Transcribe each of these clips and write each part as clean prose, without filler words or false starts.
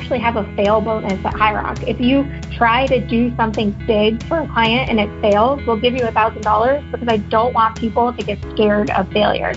actually have a fail bonus at Highrock. If you try to do something big for a client and it fails, we'll give you $1,000 because I don't want people to get scared of failure.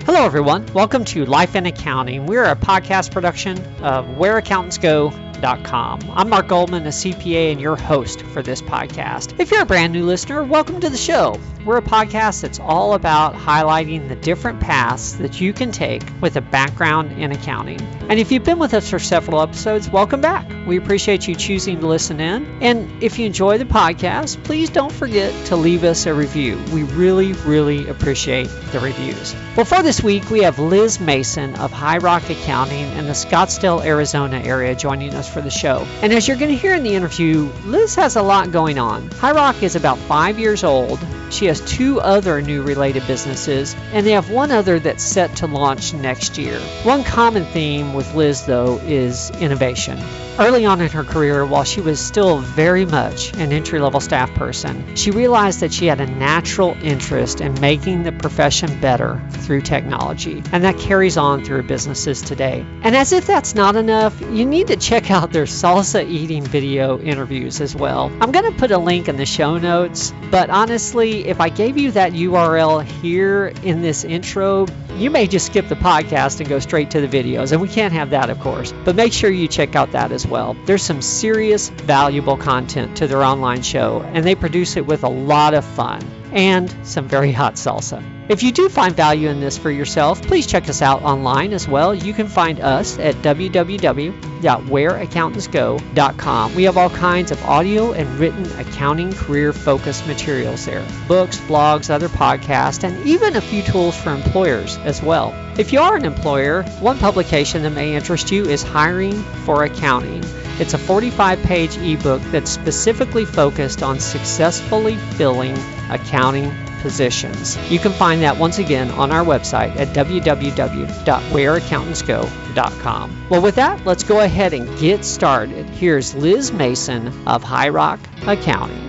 Hello, everyone. Welcome to Life in Accounting. We're a podcast production of WhereAccountants.com. I'm Mark Goldman, a CPA, and your host for this podcast. If you're a brand new listener, welcome to the show. We're a podcast that's all about highlighting the different paths that you can take with a background in accounting. And if you've been with us for several episodes, welcome back. We appreciate you choosing to listen in. And if you enjoy the podcast, please don't forget to leave us a review. We really, really appreciate the reviews. Well, for this week, we have Liz Mason of Highrock Accounting in the Scottsdale, Arizona area joining us for the show. And as you're going to hear in the interview, Liz has a lot going on. Highrock is about 5 years old. She has 2 other new related businesses, and they have one other that's set to launch next year. One common theme with Liz, though, is innovation. Early on in her career, while she was still very much an entry-level staff person, she realized that she had a natural interest in making the profession better through technology, and that carries on through her businesses today. And as if that's not enough, you need to check out their salsa eating video interviews as well. I'm going to put a link in the show notes, but honestly, if I gave you that URL here in this intro, you may just skip the podcast and go straight to the videos, and we can't have that, of course. But make sure you check out that as well. There's some serious, valuable content to their online show, and they produce it with a lot of fun and some very hot salsa. If you do find value in this for yourself, please check us out online as well. You can find us at www.whereaccountantsgo.com. We have all kinds of audio and written accounting career-focused materials there. Books, blogs, other podcasts, and even a few tools for employers as well. If you are an employer, one publication that may interest you is Hiring for Accounting. It's a 45-page ebook that's specifically focused on successfully filling accounting positions. You can find that once again on our website at www.whereaccountantsgo.com. Well, with that, let's go ahead and get started. Here's Liz Mason of Highrock Accounting.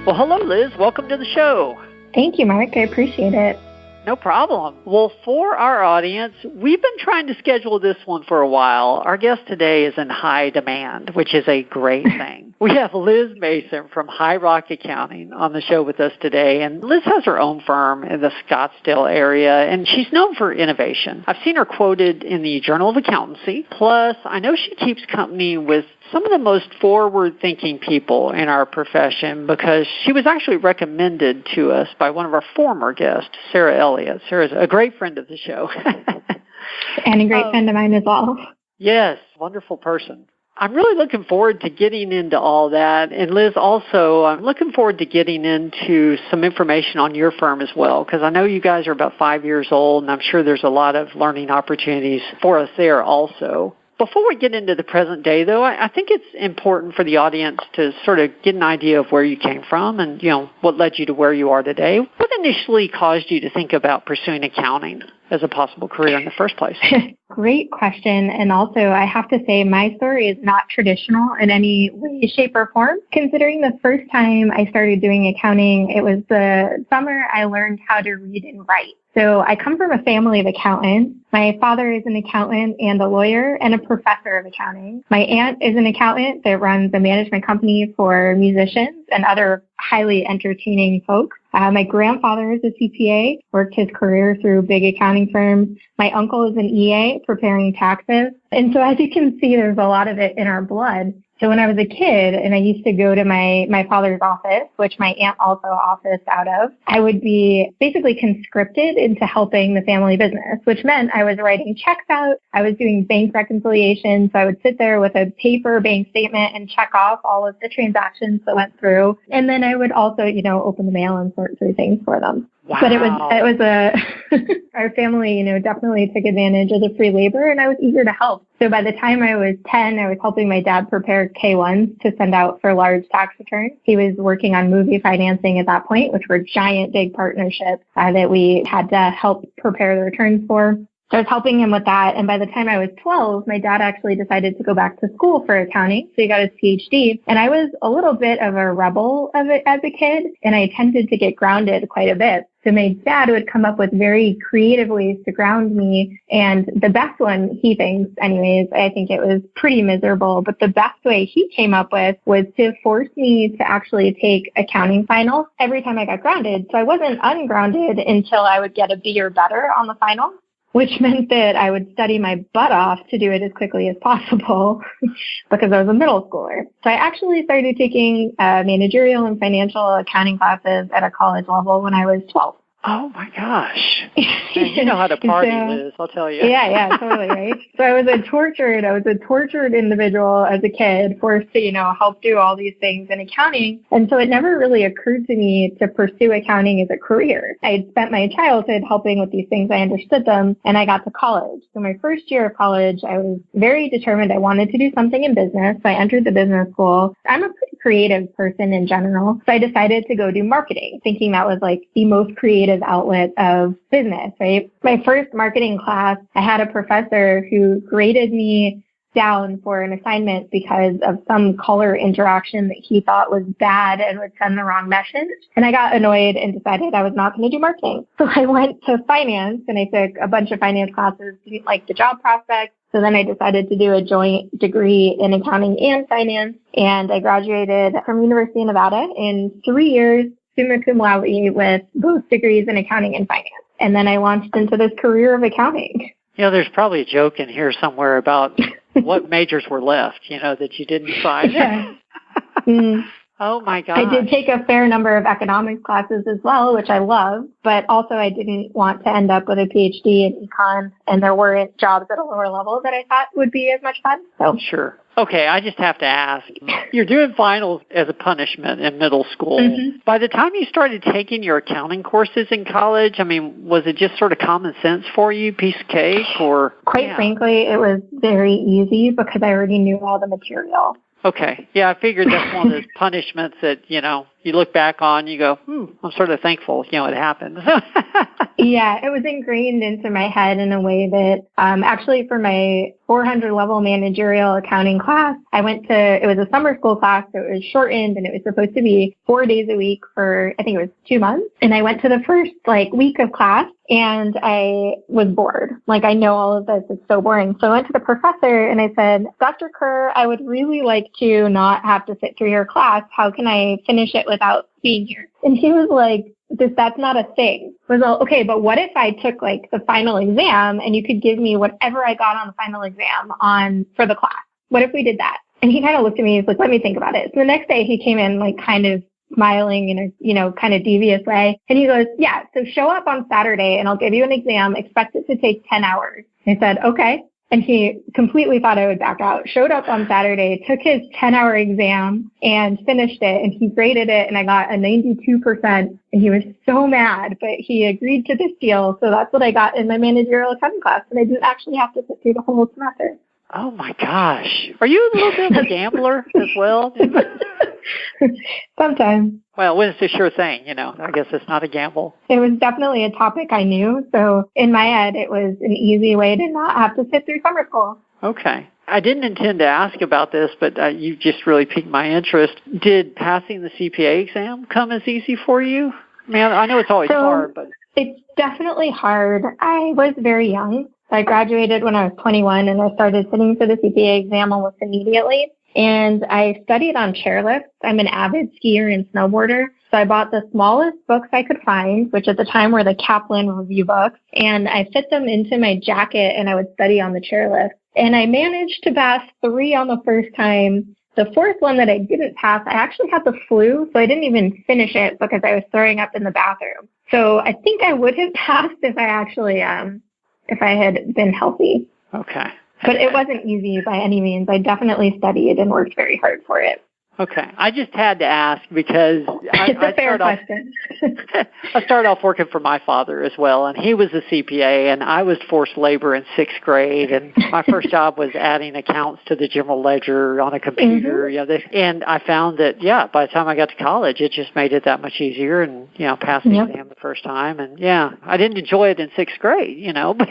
Well, hello, Liz. Welcome to the show. Thank you, Mark. I appreciate it. No problem. Well, for our audience, we've been trying to schedule this one for a while. Our guest today is in high demand, which is a great thing. We have Liz Mason from Highrock Accounting on the show with us today. And Liz has her own firm in the Scottsdale area, and she's known for innovation. I've seen her quoted in the Journal of Accountancy. Plus, I know she keeps company with some of the most forward-thinking people in our profession because she was actually recommended to us by one of our former guests, Sarah Elliott. Sarah's a great friend of the show. And a great friend of mine as well. Yes, wonderful person. I'm really looking forward to getting into all that. And Liz, also, I'm looking forward to getting into some information on your firm as well, because I know you guys are about 5 years old, and I'm sure there's a lot of learning opportunities for us there also. Before we get into the present day, though, I think it's important for the audience to sort of get an idea of where you came from and, what led you to where you are today. What initially caused you to think about pursuing accounting as a possible career in the first place? Great question. And also, I have to say, my story is not traditional in any way, shape, or form. Considering the first time I started doing accounting, it was the summer I learned how to read and write. So I come from a family of accountants. My father is an accountant and a lawyer and a professor of accounting. My aunt is an accountant that runs a management company for musicians and other highly entertaining folks. My grandfather is a CPA, worked his career through big accounting firms. My uncle is an EA, preparing taxes. And so as you can see, there's a lot of it in our blood. So when I was a kid and I used to go to my father's office, which my aunt also officed out of, I would be basically conscripted into helping the family business, which meant I was writing checks out. I was doing bank reconciliations. So I would sit there with a paper bank statement and check off all of the transactions that went through. And then I would also, open the mail and sort through things for them. Wow. But it was our family, definitely took advantage of the free labor, and I was eager to help. So by the time I was 10, I was helping my dad prepare K-1s to send out for large tax returns. He was working on movie financing at that point, which were giant, big partnerships that we had to help prepare the returns for. So I was helping him with that. And by the time I was 12, my dad actually decided to go back to school for accounting. So he got his PhD. And I was a little bit of a rebel of it as a kid, and I tended to get grounded quite a bit. So my dad would come up with very creative ways to ground me. And the best one, he thinks anyways, I think it was pretty miserable, but the best way he came up with was to force me to actually take accounting finals every time I got grounded. So I wasn't ungrounded until I would get a B or better on the final, which meant that I would study my butt off to do it as quickly as possible because I was a middle schooler. So I actually started taking managerial and financial accounting classes at a college level when I was 12. Oh, my gosh. Man, you know how to party, Liz, I'll tell you. Yeah, totally, right? So I was a tortured individual as a kid, forced to, help do all these things in accounting. And so it never really occurred to me to pursue accounting as a career. I had spent my childhood helping with these things. I understood them, and I got to college. So my first year of college, I was very determined. I wanted to do something in business. So I entered the business school. I'm a pretty creative person in general. So I decided to go do marketing, thinking that was like the most creative outlet of business, right? My first marketing class, I had a professor who graded me down for an assignment because of some color interaction that he thought was bad and would send the wrong message. And I got annoyed and decided I was not going to do marketing. So I went to finance and I took a bunch of finance classes, didn't like the job prospects. So then I decided to do a joint degree in accounting and finance. And I graduated from University of Nevada in 3 years, summa cum laude, with both degrees in accounting and finance. And then I launched into this career of accounting. There's probably a joke in here somewhere about what majors were left, that you didn't find. Yeah. Oh, my God. I did take a fair number of economics classes as well, which I love, but also I didn't want to end up with a PhD in econ, and there weren't jobs at a lower level that I thought would be as much fun. So. Sure. Okay, I just have to ask, you're doing finals as a punishment in middle school. Mm-hmm. By the time you started taking your accounting courses in college, was it just sort of common sense for you, piece of cake, or? Quite frankly, it was very easy because I already knew all the material. Okay. Yeah, I figured that's one of those punishments that, you look back on, you go, I'm sort of thankful, it happened. Yeah, it was ingrained into my head in a way that actually for my 400 level managerial accounting class, it was a summer school class, so it was shortened and it was supposed to be 4 days a week for, I think it was 2 months. And I went to the first week of class and I was bored. I know all of this. It's so boring. So I went to the professor and I said, Dr. Kerr, I would really like to not have to sit through your class. How can I finish it without being here? And he was like, that's not a thing. I was like, okay, but what if I took the final exam and you could give me whatever I got on the final exam for the class? What if we did that? And he kind of looked at me. He's like, let me think about it. So the next day he came in kind of smiling in a kind of devious way. And he goes, yeah, so show up on Saturday and I'll give you an exam. Expect it to take 10 hours. I said, okay. And he completely thought I would back out, showed up on Saturday, took his 10-hour exam and finished it. And he graded it and I got a 92%. And he was so mad, but he agreed to this deal. So that's what I got in my managerial accounting class. And I didn't actually have to sit through the whole semester. Oh, my gosh. Are you a little bit of a gambler as well? Sometimes. Well, when it's a sure thing, I guess it's not a gamble. It was definitely a topic I knew. So in my head, it was an easy way to not have to sit through summer school. Okay. I didn't intend to ask about this, but you just really piqued my interest. Did passing the CPA exam come as easy for you? I know it's always hard, but... It's definitely hard. I was very young. I graduated when I was 21, and I started sitting for the CPA exam almost immediately. And I studied on chairlifts. I'm an avid skier and snowboarder. So I bought the smallest books I could find, which at the time were the Kaplan review books. And I fit them into my jacket and I would study on the chairlift. And I managed to pass 3 on the first time. The fourth one that I didn't pass, I actually had the flu, so I didn't even finish it because I was throwing up in the bathroom. So I think I would have passed if I actually, if I had been healthy. Okay. But it wasn't easy by any means. I definitely studied and worked very hard for it. Okay. I just had to ask because it's a fair question. I started off working for my father as well, and he was a CPA, and I was forced labor in 6th grade, and my first job was adding accounts to the general ledger on a computer. And I found that, by the time I got to college, it just made it that much easier, and, passed the exam the first time. And, I didn't enjoy it in 6th grade, but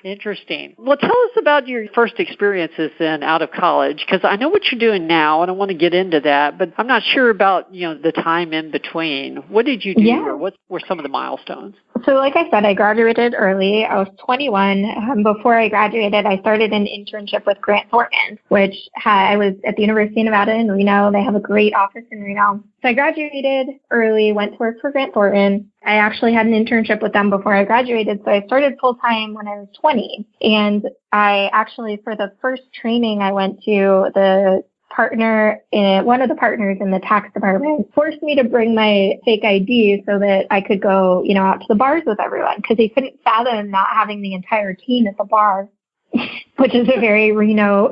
Interesting. Well, tell us about your first experiences then out of college, because I know what you're doing now, and I want to get into that, but I'm not sure about, the time in between. What did you do, or what were some of the milestones? So like I said, I graduated early. I was 21. Before I graduated, I started an internship with Grant Thornton, which I was at the University of Nevada in Reno. They have a great office in Reno. So I graduated early, went to work for Grant Thornton. I actually had an internship with them before I graduated, so I started full-time when I was 20. And I actually, for the first training I went to, one of the partners in the tax department forced me to bring my fake ID so that I could go, out to the bars with everyone, because he couldn't fathom not having the entire team at the bar, which is a very Reno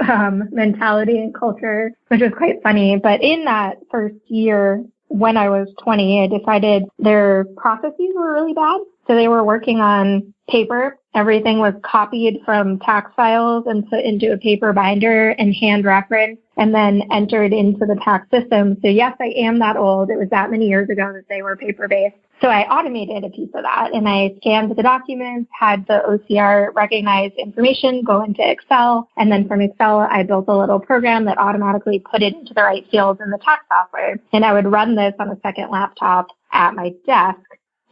mentality and culture, which was quite funny. But in that first year, when I was 20, I decided their processes were really bad. So they were working on paper. Everything was copied from tax files and put into a paper binder and hand referenced and then entered into the tax system. So yes, I am that old. It was that many years ago that they were paper-based. So I automated a piece of that, and I scanned the documents, had the OCR recognize information, go into Excel, and then from Excel, I built a little program that automatically put it into the right fields in the tax software. And I would run this on a second laptop at my desk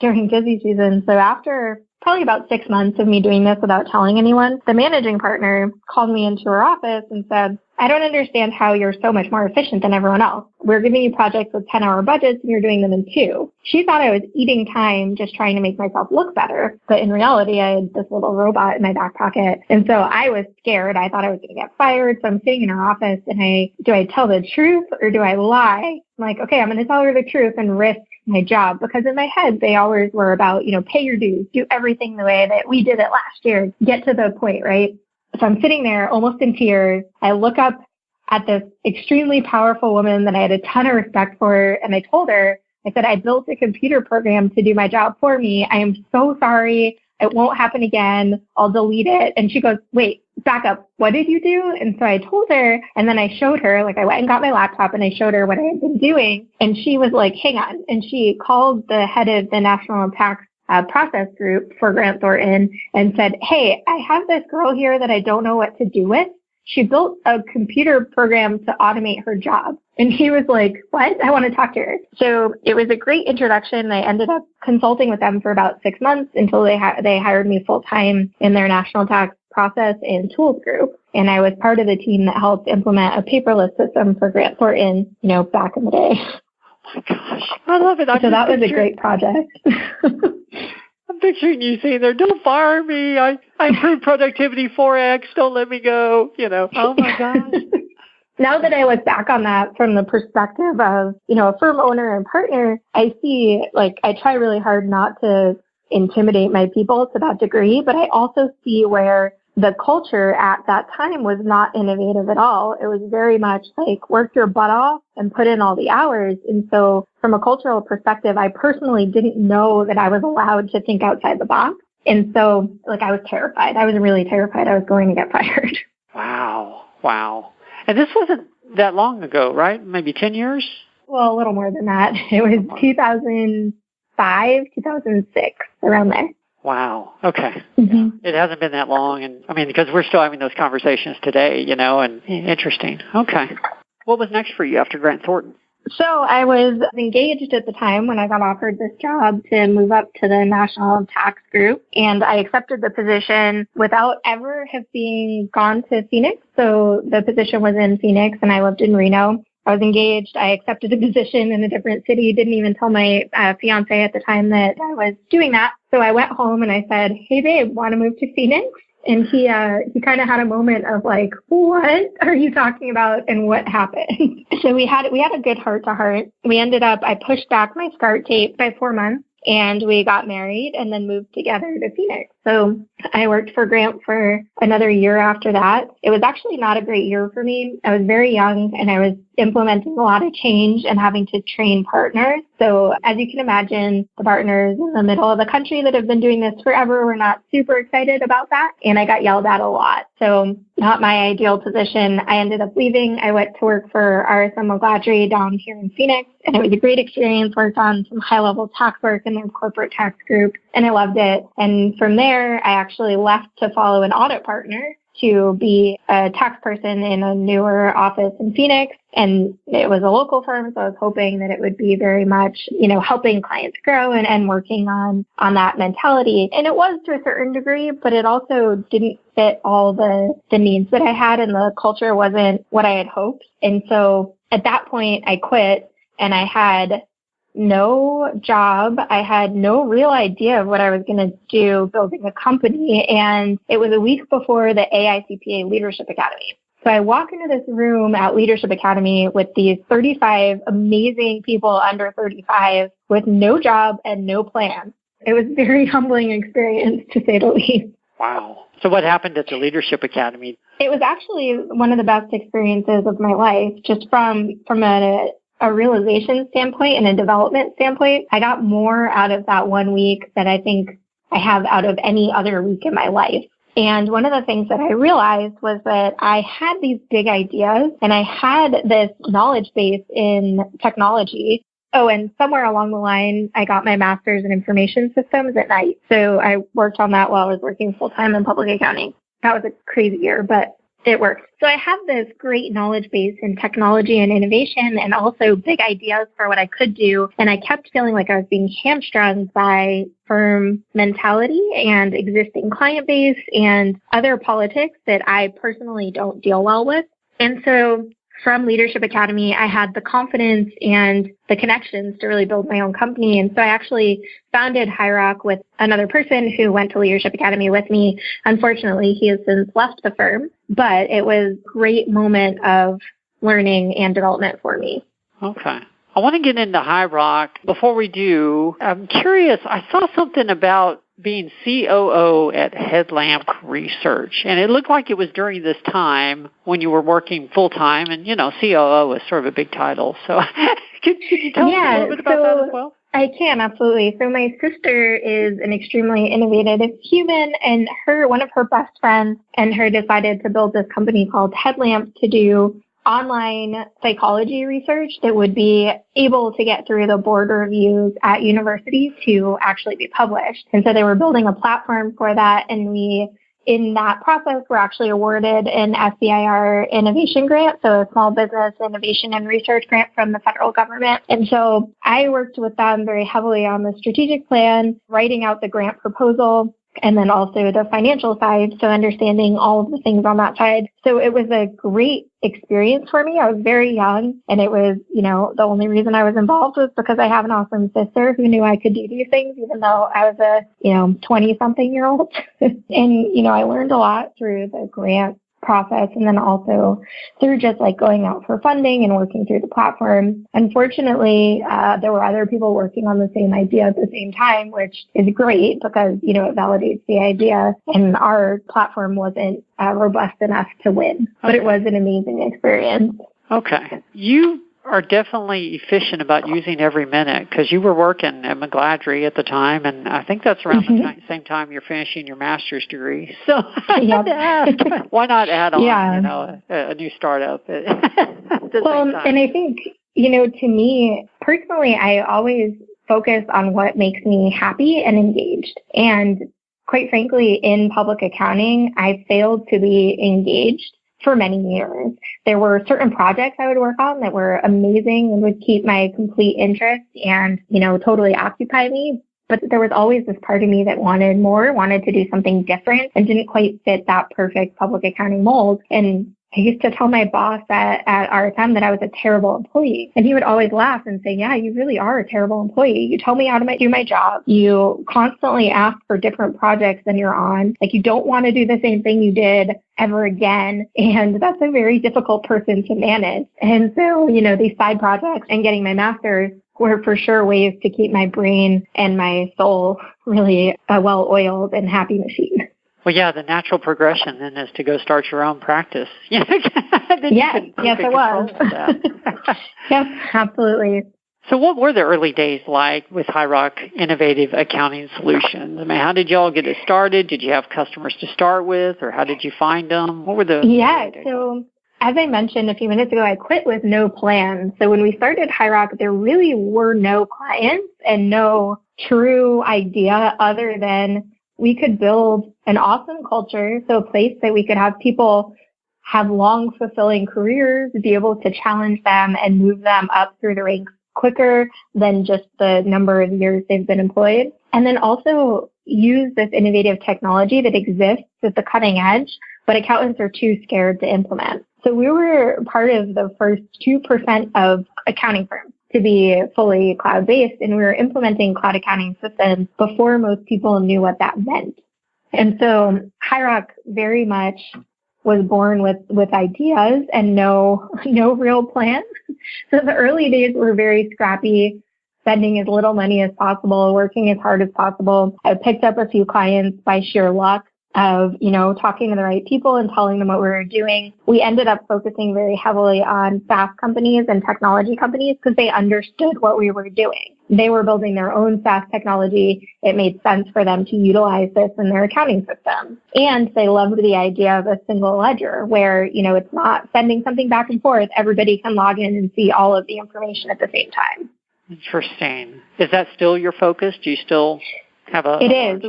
during busy season. So after probably about 6 months of me doing this without telling anyone, the managing partner called me into her office and said, I don't understand how you're so much more efficient than everyone else. We're giving you projects with 10-hour budgets and you're doing them in 2. She thought I was eating time just trying to make myself look better. But in reality, I had this little robot in my back pocket. And so I was scared. I thought I was going to get fired. So I'm sitting in her office and do I tell the truth or do I lie? I'm like, okay, I'm going to tell her the truth and risk my job, because in my head, they always were about, pay your dues, do everything the way that we did it last year, get to the point, right? So I'm sitting there almost in tears. I look up at this extremely powerful woman that I had a ton of respect for, and I told her, I said, I built a computer program to do my job for me. I am so sorry. It won't happen again. I'll delete it. And she goes, wait, back up. What did you do? And so I told her, and then I showed her, I went and got my laptop and I showed her what I had been doing. And she was like, hang on. And she called the head of the National Tax Process Group for Grant Thornton and said, hey, I have this girl here that I don't know what to do with. She built a computer program to automate her job. And he was like, what? I want to talk to her. So it was a great introduction. I ended up consulting with them for about 6 months until they hired me full time in their national tax process and tools group. And I was part of the team that helped implement a paperless system for Grant Thornton, back in the day. Oh my gosh. I love it. So that was a great project. I'm picturing you saying there, don't fire me. I improved productivity 4x. Don't let me go. Oh my gosh. Now that I look back on that from the perspective of, a firm owner and partner, I see, I try really hard not to intimidate my people to that degree, but I also see where the culture at that time was not innovative at all. It was very much work your butt off and put in all the hours. And so from a cultural perspective, I personally didn't know that I was allowed to think outside the box. And so I was terrified. I was really terrified I was going to get fired. Wow. And this wasn't that long ago, right? Maybe 10 years? Well, a little more than that. It was 2005, 2006, around there. Wow. Okay. Mm-hmm. It hasn't been that long. And because we're still having those conversations today, and interesting. Okay. What was next for you after Grant Thornton? So I was engaged at the time when I got offered this job to move up to the National Tax Group, and I accepted the position without ever having gone to Phoenix. So the position was in Phoenix, and I lived in Reno. I was engaged. I accepted a position in a different city. Didn't even tell my fiance at the time that I was doing that. So I went home and I said, hey, babe, want to move to Phoenix? And he kind of had a moment of what are you talking about and what happened? So we had a good heart to heart. I pushed back my start date by 4 months and we got married and then moved together to Phoenix. So I worked for Grant for another year after that. It was actually not a great year for me. I was very young and I was implementing a lot of change and having to train partners. So as you can imagine, the partners in the middle of the country that have been doing this forever were not super excited about that. And I got yelled at a lot. So not my ideal position. I ended up leaving. I went to work for RSM McGladrey down here in Phoenix. And it was a great experience. Worked on some high-level tax work in their corporate tax group. And I loved it. And from there, I actually left to follow an audit partner to be a tax person in a newer office in Phoenix. And it was a local firm, so I was hoping that it would be very much, helping clients grow and working on that mentality. And it was to a certain degree, but it also didn't fit all the needs that I had, and the culture wasn't what I had hoped. And so at that point, I quit, and I had no job. I had no real idea of what I was going to do building a company. And it was a week before the AICPA Leadership Academy. So I walk into this room at Leadership Academy with these 35 amazing people under 35 with no job and no plan. It was a very humbling experience, to say the least. Wow. So what happened at the Leadership Academy? It was actually one of the best experiences of my life, just from a realization standpoint and a development standpoint. I got more out of that 1 week than I think I have out of any other week in my life. And one of the things that I realized was that I had these big ideas and I had this knowledge base in technology. Oh, and somewhere along the line, I got my master's in information systems at night. So I worked on that while I was working full-time in public accounting. That was a crazy year, but it worked. So I have this great knowledge base in technology and innovation and also big ideas for what I could do. And I kept feeling like I was being hamstrung by firm mentality and existing client base and other politics that I personally don't deal well with. And so from Leadership Academy, I had the confidence and the connections to really build my own company. And so I actually founded Highrock with another person who went to Leadership Academy with me. Unfortunately, he has since left the firm, but it was a great moment of learning and development for me. Okay. I want to get into Highrock. Before we do, I'm curious, I saw something about being COO at Headlamp Research, and it looked like it was during this time when you were working full-time, and, COO is sort of a big title. So could you tell me a little bit about that as well? I can, absolutely. So my sister is an extremely innovative human, and one of her best friends and her decided to build this company called Headlamp to do online psychology research that would be able to get through the board reviews at universities to actually be published. And so they were building a platform for that. And in that process, were actually awarded an SBIR innovation grant, so a small business innovation and research grant from the federal government. And so I worked with them very heavily on the strategic plan, writing out the grant proposal, and then also the financial side, so understanding all of the things on that side. So it was a great experience for me. I was very young, and it was, the only reason I was involved was because I have an awesome sister who knew I could do these things, even though I was a, 20-something-year-old. And, I learned a lot through the grant process and then also through just like going out for funding and working through the platform. Unfortunately, there were other people working on the same idea at the same time, which is great because, it validates the idea, and our platform wasn't robust enough to win, but it was an amazing experience. Okay. You are definitely efficient about using every minute because you were working at McGladrey at the time, and I think that's around the same time you're finishing your master's degree. So I had to ask, why not add on, a new startup at the same time? And I think, to me personally, I always focus on what makes me happy and engaged. And quite frankly, in public accounting, I failed to be engaged for many years. There were certain projects I would work on that were amazing and would keep my complete interest and, totally occupy me. But there was always this part of me that wanted more, wanted to do something different, and didn't quite fit that perfect public accounting mold. And I used to tell my boss at RSM that I was a terrible employee. And he would always laugh and say, yeah, you really are a terrible employee. You tell me how to do my job. You constantly ask for different projects than you're on. Like, you don't want to do the same thing you did ever again. And that's a very difficult person to manage. And so, these side projects and getting my master's were for sure ways to keep my brain and my soul really a well-oiled and happy machine. Well, yeah, the natural progression then is to go start your own practice. Yes, it was. Yes, absolutely. So what were the early days like with Highrock Innovative Accounting Solutions? I mean, how did y'all get it started? Did you have customers to start with, or how did you find them? What were the so as I mentioned a few minutes ago, I quit with no plan. So when we started Highrock, there really were no clients and no true idea other than we could build an awesome culture, so a place that we could have people have long, fulfilling careers, be able to challenge them and move them up through the ranks quicker than just the number of years they've been employed. And then also use this innovative technology that exists at the cutting edge, but accountants are too scared to implement. So we were part of the first 2% of accounting firms to be fully cloud-based, and we were implementing cloud accounting systems before most people knew what that meant. And so Highrock very much was born with ideas and no real plan. So the early days were very scrappy, spending as little money as possible, working as hard as possible. I picked up a few clients by sheer luck of, talking to the right people and telling them what we were doing. We ended up focusing very heavily on SaaS companies and technology companies because they understood what we were doing. They were building their own SaaS technology. It made sense for them to utilize this in their accounting system. And they loved the idea of a single ledger where, it's not sending something back and forth. Everybody can log in and see all of the information at the same time. Interesting. Is that still your focus? Do you still have a... It is.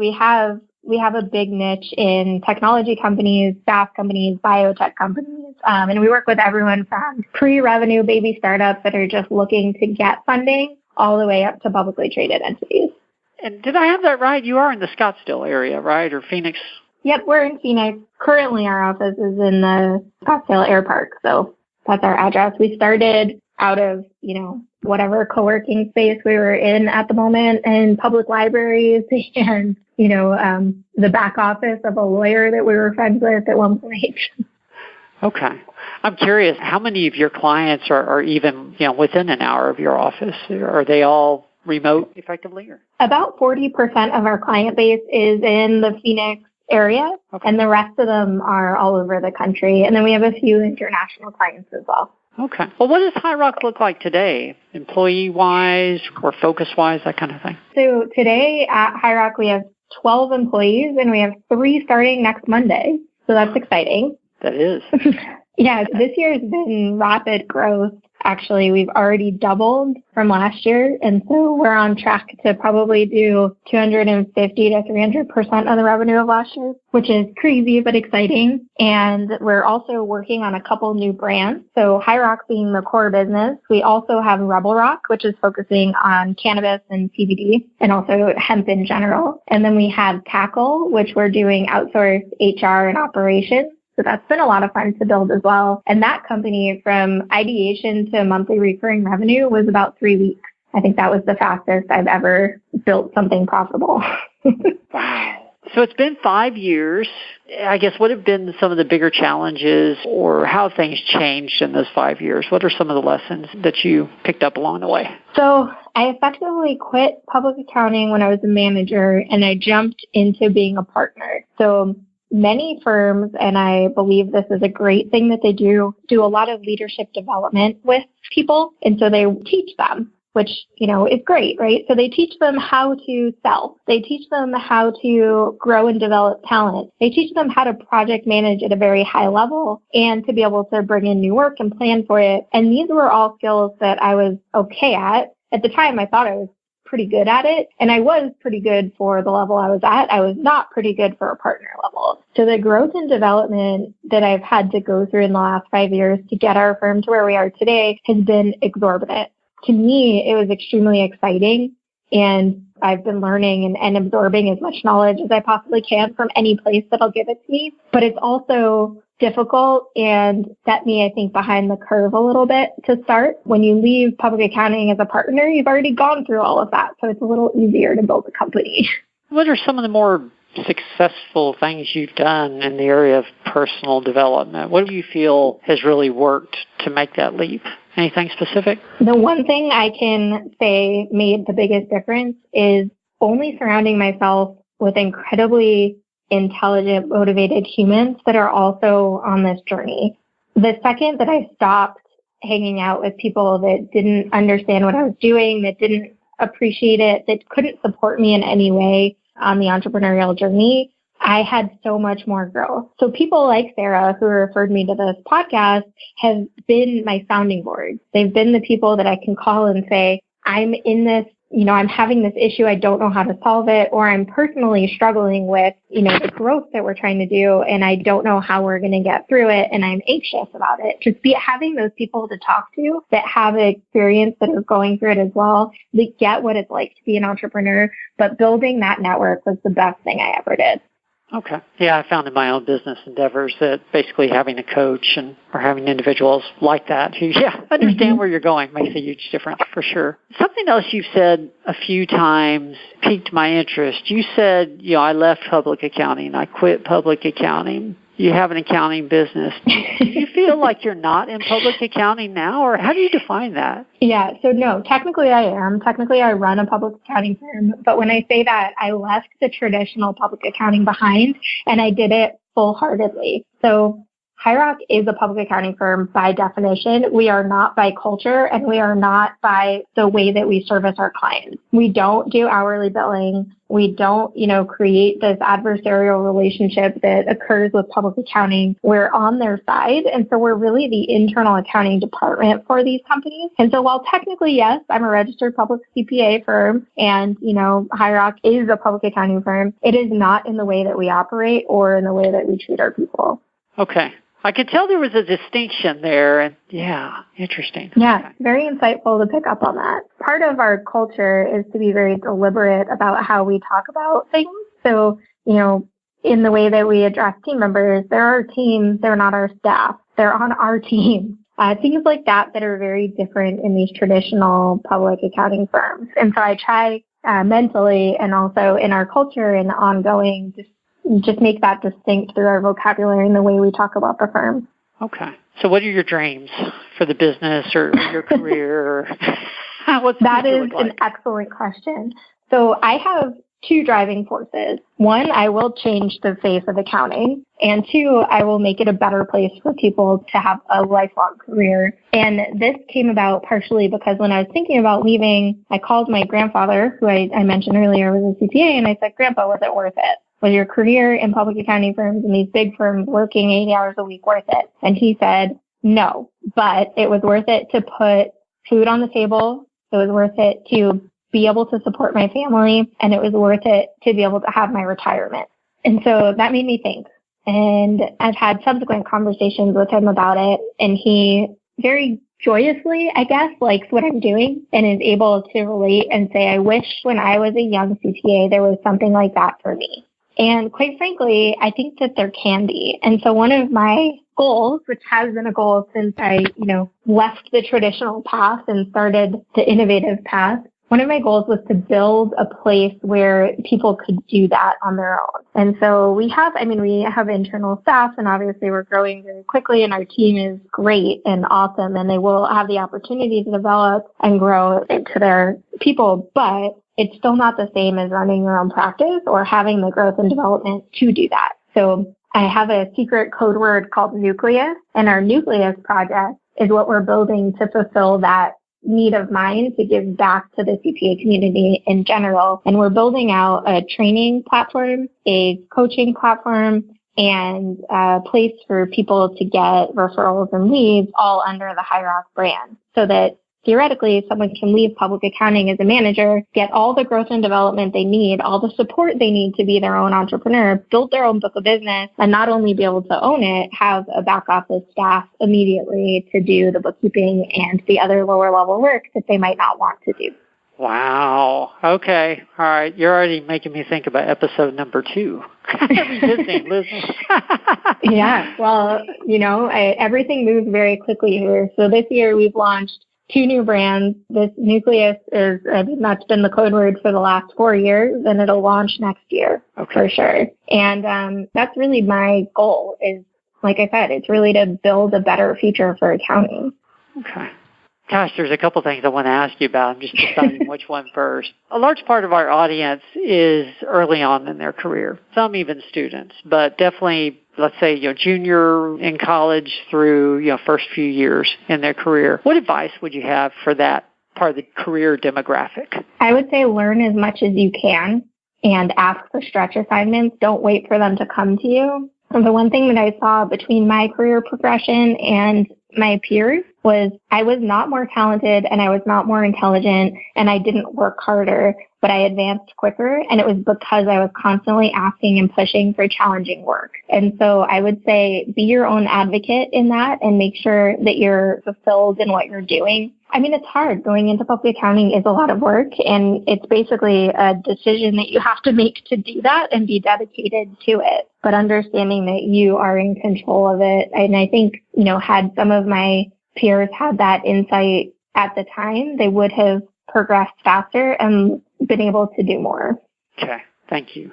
We have a big niche in technology companies, SaaS companies, biotech companies, and we work with everyone from pre-revenue baby startups that are just looking to get funding all the way up to publicly traded entities. And did I have that right? You are in the Scottsdale area, right, or Phoenix? Yep, we're in Phoenix. Currently, our office is in the Scottsdale Air Park, so that's our address. We started out of, whatever co-working space we were in at the moment, and public libraries and, the back office of a lawyer that we were friends with at one point. Okay. I'm curious, how many of your clients are even, within an hour of your office? Are they all remote effectively? Or? About 40% of our client base is in the Phoenix area, and the rest of them are all over the country. And then we have a few international clients as well. Okay. Well, what does Highrock look like today, employee-wise or focus-wise, that kind of thing? So today at Highrock, we have 12 employees, and we have 3 starting next Monday. So that's exciting. That is. Yeah, this year has been rapid growth. Actually, we've already doubled from last year, and so we're on track to probably do 250 to 300% of the revenue of last year, which is crazy but exciting. And we're also working on a couple new brands. So Highrock being the core business, we also have Rebel Rock, which is focusing on cannabis and CBD, and also hemp in general. And then we have Tackle, which we're doing outsourced HR and operations. So that's been a lot of fun to build as well. And that company, from ideation to monthly recurring revenue, was about 3 weeks. I think that was the fastest I've ever built something profitable. Wow. So it's been 5 years. I guess what have been some of the bigger challenges, or how have things changed in those 5 years? What are some of the lessons that you picked up along the way? So I effectively quit public accounting when I was a manager, and I jumped into being a partner. So many firms, and I believe this is a great thing that they do a lot of leadership development with people. And so they teach them, which, is great, right? So they teach them how to sell. They teach them how to grow and develop talent. They teach them how to project manage at a very high level and to be able to bring in new work and plan for it. And these were all skills that I was okay at. At the time, I thought I was pretty good at it. And I was pretty good for the level I was at. I was not pretty good for a partner level. So the growth and development that I've had to go through in the last 5 years to get our firm to where we are today has been exorbitant. To me, it was extremely exciting. And I've been learning and absorbing as much knowledge as I possibly can from any place that'll give it to me. But it's also difficult and set me, I think, behind the curve a little bit to start. When you leave public accounting as a partner, you've already gone through all of that. So it's a little easier to build a company. What are some of the more successful things you've done in the area of personal development? What do you feel has really worked to make that leap? Anything specific? The one thing I can say made the biggest difference is only surrounding myself with incredibly intelligent, motivated humans that are also on this journey. The second that I stopped hanging out with people that didn't understand what I was doing, that didn't appreciate it, that couldn't support me in any way on the entrepreneurial journey, I had so much more growth. So people like Sarah, who referred me to this podcast, have been my sounding board. They've been the people that I can call and say, I'm in this, I'm having this issue. I don't know how to solve it, or I'm personally struggling with, the growth that we're trying to do, and I don't know how we're going to get through it, and I'm anxious about it. Just having those people to talk to that have experience, that are going through it as well, they get what it's like to be an entrepreneur. But building that network was the best thing I ever did. Okay. Yeah, I found in my own business endeavors that basically having a coach or having individuals like that who, understand where you're going makes a huge difference for sure. Something else you've said a few times piqued my interest. You said, I left public accounting. I quit public accounting. You have an accounting business. Do you feel like you're not in public accounting now, or how do you define that? Yeah, so no, technically I am. Technically I run a public accounting firm, but when I say that, I left the traditional public accounting behind, and I did it full-heartedly. So Highrock is a public accounting firm by definition. We are not by culture, and we are not by the way that we service our clients. We don't do hourly billing. We don't, create this adversarial relationship that occurs with public accounting. We're on their side, and so we're really the internal accounting department for these companies. And so while technically, yes, I'm a registered public CPA firm, and, Highrock is a public accounting firm, it is not in the way that we operate or in the way that we treat our people. Okay. I could tell there was a distinction there, and interesting. Yeah, okay. Very insightful to pick up on that. Part of our culture is to be very deliberate about how we talk about things. So, in the way that we address team members, they're our team, they're not our staff. They're on our team. Things like that are very different in these traditional public accounting firms. And so I try mentally, and also in our culture and ongoing, just make that distinct through our vocabulary and the way we talk about the firm. Okay. So what are your dreams for the business or your career? That is an excellent question. So I have two driving forces. One, I will change the face of accounting. And two, I will make it a better place for people to have a lifelong career. And this came about partially because when I was thinking about leaving, I called my grandfather, who I mentioned earlier was a CPA, and I said, Grandpa, was it worth it? Was your career in public accounting firms and these big firms working 80 hours a week worth it? And he said, no, but it was worth it to put food on the table. It was worth it to be able to support my family, and it was worth it to be able to have my retirement. And so that made me think. And I've had subsequent conversations with him about it, and he very joyously, I guess, likes what I'm doing and is able to relate and say, I wish when I was a young CPA there was something like that for me. And quite frankly, I think that there can be. And so one of my goals, which has been a goal since I, left the traditional path and started the innovative path, one of my goals was to build a place where people could do that on their own. And so we have internal staff, and obviously we're growing very quickly, and our team is great and awesome, and they will have the opportunity to develop and grow into their people. But it's still not the same as running your own practice or having the growth and development to do that. So I have a secret code word called Nucleus, and our Nucleus project is what we're building to fulfill that need of mine to give back to the CPA community in general. And we're building out a training platform, a coaching platform, and a place for people to get referrals and leads all under the Highrock brand, so that theoretically, someone can leave public accounting as a manager, get all the growth and development they need, all the support they need to be their own entrepreneur, build their own book of business, and not only be able to own it, have a back office staff immediately to do the bookkeeping and the other lower level work that they might not want to do. Wow. Okay. All right. You're already making me think about episode number 2. Revisiting business. Yeah. Well, everything moves very quickly here. So this year we've launched 2 new brands. This Nucleus that's been the code word for the last 4 years, and it'll launch next year for sure. And that's really my goal is, like I said, it's really to build a better future for accounting. Okay. Gosh, there's a couple things I want to ask you about. I'm just deciding which one first. A large part of our audience is early on in their career, some even students, but definitely, let's say, junior in college through, first few years in their career. What advice would you have for that part of the career demographic? I would say learn as much as you can and ask for stretch assignments. Don't wait for them to come to you. And the one thing that I saw between my career progression and my peers was I was not more talented and I was not more intelligent and I didn't work harder, but I advanced quicker. And it was because I was constantly asking and pushing for challenging work. And so I would say be your own advocate in that and make sure that you're fulfilled in what you're doing. I mean, it's hard. Going into public accounting is a lot of work, and it's basically a decision that you have to make to do that and be dedicated to it. But understanding that you are in control of it. And I think, had some of my peers had that insight at the time, they would have progressed faster and been able to do more. Okay. Thank you.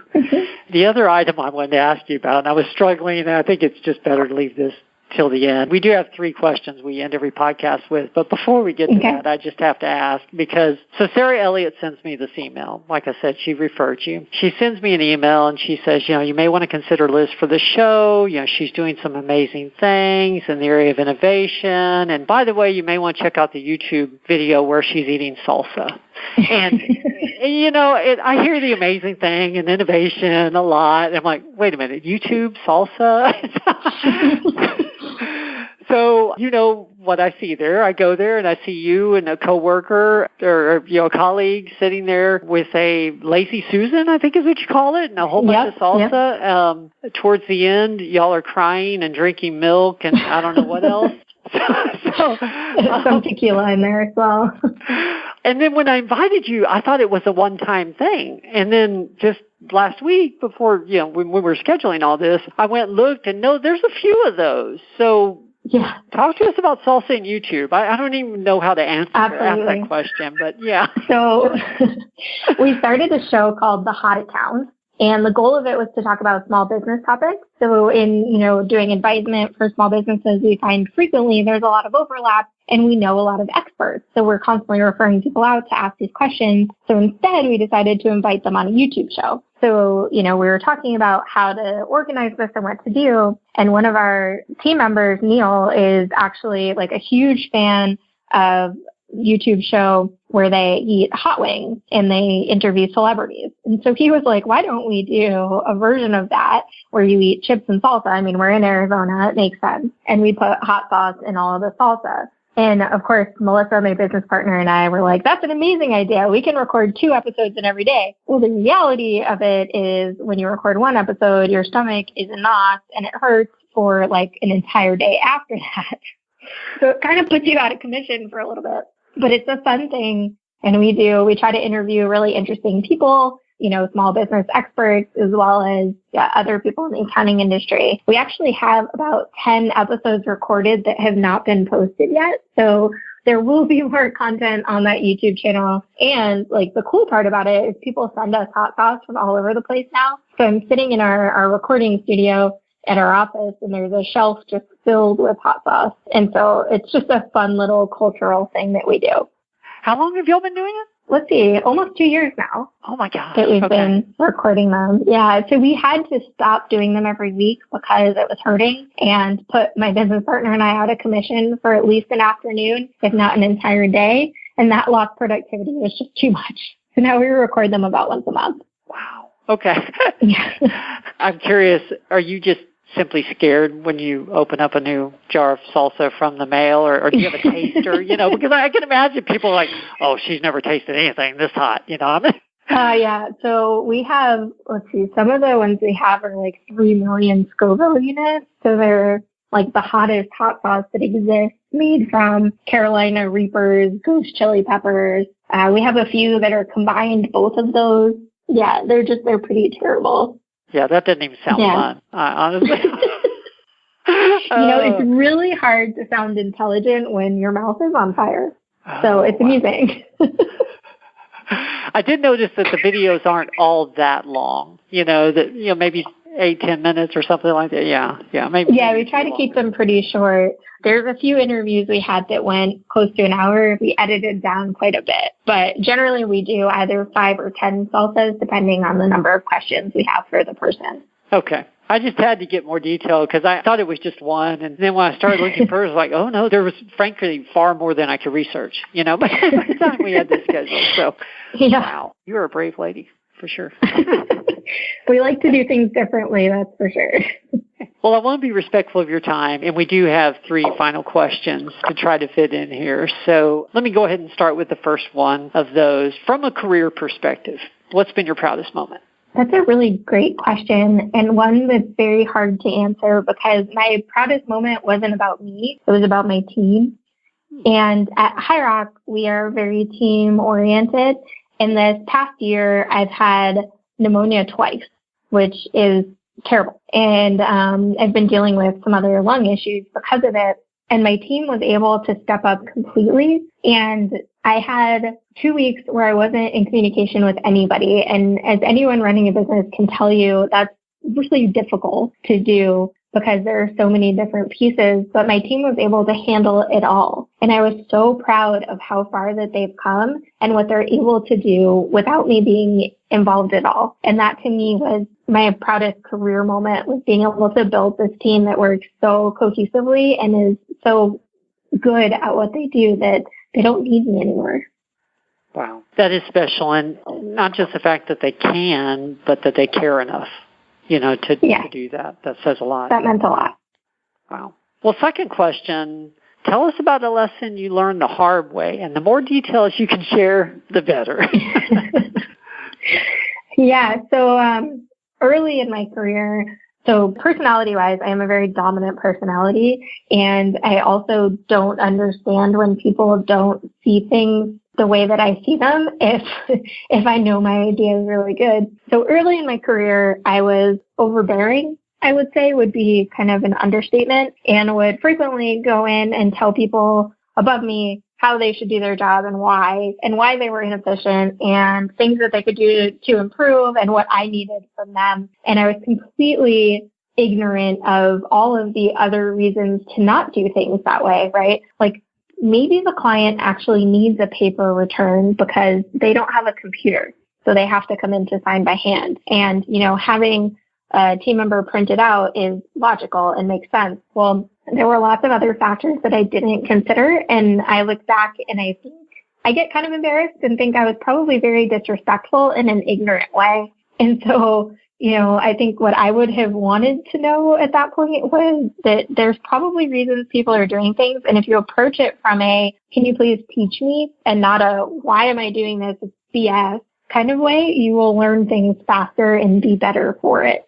The other item I wanted to ask you about, and I was struggling, and I think it's just better to leave this till the end. We do have 3 questions we end every podcast with, but before we get to that, I just have to ask because, so Sarah Elliott sends me this email. Like I said, she referred you. She sends me an email and she says, you may want to consider Liz for the show. She's doing some amazing things in the area of innovation. And by the way, you may want to check out the YouTube video where she's eating salsa. And, I hear the amazing thing and innovation a lot. I'm like, wait a minute, YouTube, salsa? So, what I see there, I go there and I see you and a coworker or a colleague sitting there with a Lazy Susan, I think is what you call it, and a whole bunch of salsa. Yep. Towards the end, y'all are crying and drinking milk and I don't know what else. Some tequila in there as well. And then when I invited you, I thought it was a one-time thing. And then just last week before, when we were scheduling all this, I went and looked and no, there's a few of those. So talk to us about salsa and YouTube. I don't even know how to ask that question, but yeah. So we started a show called The Hot Account. And the goal of it was to talk about small business topics. So in, doing advisement for small businesses, we find frequently there's a lot of overlap and we know a lot of experts. So we're constantly referring people out to ask these questions. So instead, we decided to invite them on a YouTube show. So, we were talking about how to organize this and what to do. And one of our team members, Neil, is actually like a huge fan of YouTube show where they eat hot wings and they interview celebrities. And so he was like, why don't we do a version of that where you eat chips and salsa? I mean, we're in Arizona. It makes sense. And we put hot sauce in all of the salsa. And of course, Melissa, my business partner, and I were like, that's an amazing idea. We can record 2 episodes in every day. Well, the reality of it is when you record 1 episode, your stomach is in knots and it hurts for like an entire day after that. So it kind of puts you out of commission for a little bit. But it's a fun thing, and we try to interview really interesting people, small business experts, as well as other people in the accounting industry. We actually have about 10 episodes recorded that have not been posted yet. So there will be more content on that YouTube channel. And like the cool part about it is people send us hot sauce from all over the place now. So I'm sitting in our recording studio at our office, and there's a shelf just filled with hot sauce. And so it's just a fun little cultural thing that we do. How long have y'all been doing it? Let's see, almost 2 years now. Oh my gosh. That we've been recording them. Yeah, so we had to stop doing them every week because it was hurting and put my business partner and I out of commission for at least an afternoon, if not an entire day. And that lost productivity was just too much. So now we record them about once a month. Wow. Okay. Yeah. I'm curious, are you just simply scared when you open up a new jar of salsa from the mail, or do you have a taster? Because I can imagine people are like, oh, she's never tasted anything this hot, Yeah. So we have, some of the ones we have are like 3 million Scoville units. So they're like the hottest hot sauce that exists, made from Carolina Reapers, ghost chili peppers. We have a few that are combined, both of those. Yeah, they're pretty terrible. Yeah, that doesn't even sound fun, honestly. It's really hard to sound intelligent when your mouth is on fire. So it's amusing. I did notice that the videos aren't all that long. Maybe 8-10 minutes or something like that. Yeah, maybe. Yeah, we try to keep them pretty short. There's a few interviews we had that went close to an hour. We edited down quite a bit. But generally, we do either 5 or 10 salsas, depending on the number of questions we have for the person. Okay. I just had to get more detail because I thought it was just one. And then when I started looking further, I was like, oh, no, there was, frankly, far more than I could research, by the time we had this schedule. So, yeah. Wow, you're a brave lady, for sure. We like to do things differently, that's for sure. Well, I want to be respectful of your time, and we do have 3 final questions to try to fit in here. So let me go ahead and start with the first one of those. From a career perspective, what's been your proudest moment? That's a really great question, and one that's very hard to answer because my proudest moment wasn't about me. It was about my team. And at Highrock, we are very team-oriented. In this past year, I've had pneumonia twice, which is terrible. And I've been dealing with some other lung issues because of it. And my team was able to step up completely. And I had 2 weeks where I wasn't in communication with anybody. And as anyone running a business can tell you, that's really difficult to do because there are so many different pieces. But my team was able to handle it all. And I was so proud of how far that they've come and what they're able to do without me being involved at all. And that to me was my proudest career moment, was being able to build this team that works so cohesively and is so good at what they do that they don't need me anymore. Wow. That is special. And not just the fact that they can, but that they care enough, to do that. That says a lot. That meant a lot. Wow. Well, second question, tell us about a lesson you learned the hard way. And the more details you can share, the better. Yeah. So early in my career, so personality-wise, I am a very dominant personality, and I also don't understand when people don't see things the way that I see them if I know my idea is really good. So early in my career, I was overbearing, I would say, would be kind of an understatement, and would frequently go in and tell people above me how they should do their job and why they were inefficient and things that they could do to improve and what I needed from them. And I was completely ignorant of all of the other reasons to not do things that way, right? Like maybe the client actually needs a paper return because they don't have a computer, so they have to come in to sign by hand. And, having a team member print it out is logical and makes sense. Well, there were lots of other factors that I didn't consider, and I look back and I think I get kind of embarrassed and think I was probably very disrespectful in an ignorant way. And so, I think what I would have wanted to know at that point was that there's probably reasons people are doing things, and if you approach it from a, can you please teach me, and not a, why am I doing this, it's BS kind of way, you will learn things faster and be better for it.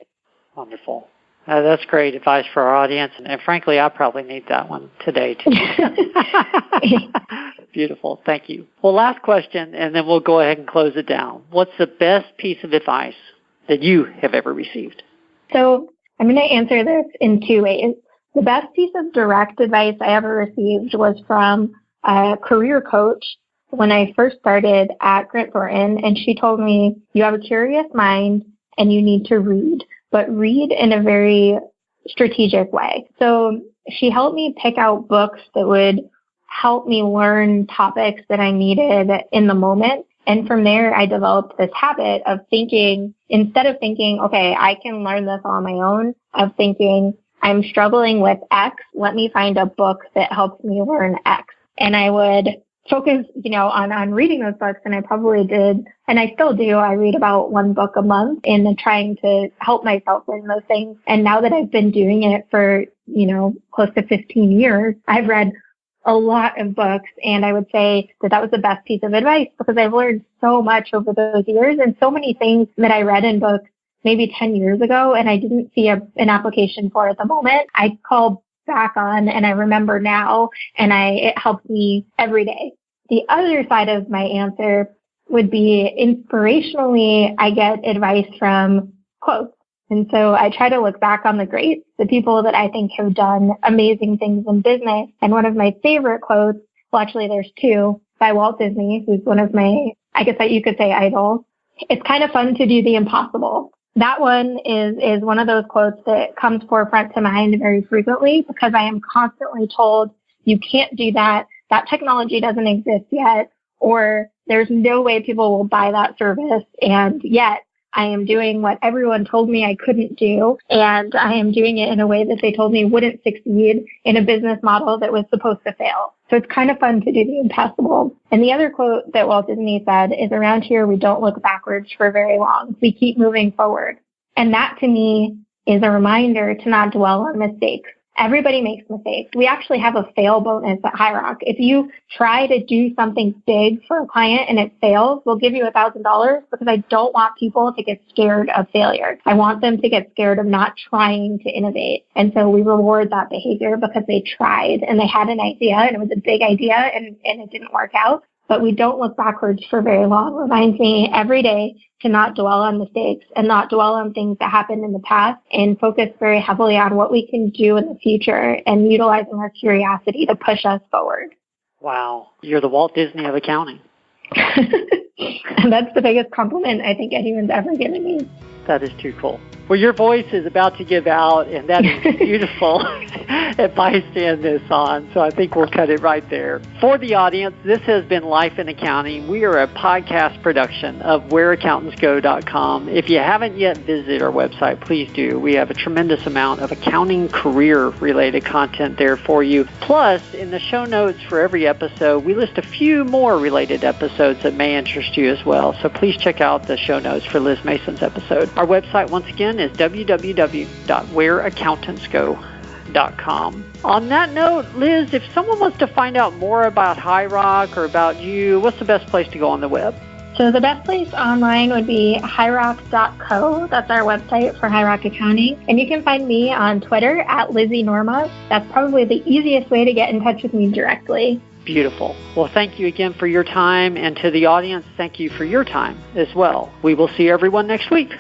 Wonderful. That's great advice for our audience. And frankly, I probably need that one today, too. Beautiful. Thank you. Well, last question, and then we'll go ahead and close it down. What's the best piece of advice that you have ever received? So I'm going to answer this in 2 ways. The best piece of direct advice I ever received was from a career coach when I first started at Grant Thornton, and she told me, you have a curious mind and you need to read, but read in a very strategic way. So she helped me pick out books that would help me learn topics that I needed in the moment. And from there, I developed this habit of thinking, instead of thinking, okay, I can learn this on my own, of thinking, I'm struggling with X, let me find a book that helps me learn X. And I would focus, on reading those books, and I probably did, and I still do. I read about 1 book a month in trying to help myself learn those things. And now that I've been doing it for, close to 15 years, I've read a lot of books, and I would say that was the best piece of advice because I've learned so much over those years, and so many things that I read in books maybe 10 years ago and I didn't see an application for at the moment, I call back on and I remember now, and it helps me every day. The other side of my answer would be inspirationally, I get advice from quotes. And so I try to look back on the greats, the people that I think have done amazing things in business. And one of my favorite quotes, well, actually there's 2, by Walt Disney, who's one of my, I guess that you could say, idols. It's kind of fun to do the impossible. That one is one of those quotes that comes forefront to mind very frequently because I am constantly told, you can't do that. That technology doesn't exist yet, or there's no way people will buy that service. And yet I am doing what everyone told me I couldn't do. And I am doing it in a way that they told me wouldn't succeed in a business model that was supposed to fail. So it's kind of fun to do the impossible. And the other quote that Walt Disney said is, around here, we don't look backwards for very long. We keep moving forward. And that to me is a reminder to not dwell on mistakes. Everybody makes mistakes. We actually have a fail bonus at Highrock. If you try to do something big for a client and it fails, we'll give you $1,000 because I don't want people to get scared of failure. I want them to get scared of not trying to innovate. And so we reward that behavior because they tried and they had an idea and it was a big idea and it didn't work out. But we don't look backwards for very long. Reminds me every day to not dwell on mistakes and not dwell on things that happened in the past and focus very heavily on what we can do in the future and utilizing our curiosity to push us forward. Wow. You're the Walt Disney of accounting. And that's the biggest compliment I think anyone's ever given me. That is too cool. Well, your voice is about to give out, and that is beautiful advice to end this on, so I think we'll cut it right there. For the audience, this has been Life in Accounting. We are a podcast production of whereaccountantsgo.com. If you haven't yet visited our website, please do. We have a tremendous amount of accounting career-related content there for you. Plus, in the show notes for every episode, we list a few more related episodes that may interest you as well, so please check out the show notes for Liz Mason's episode. Our website, once again, is www.whereaccountantsgo.com. On that note, Liz, if someone wants to find out more about Highrock or about you, what's the best place to go on the web? So the best place online would be highrock.co. That's our website for Highrock Accounting. And you can find me on Twitter at Lizzie Norma. That's probably the easiest way to get in touch with me directly. Beautiful. Well, thank you again for your time. And to the audience, thank you for your time as well. We will see everyone next week.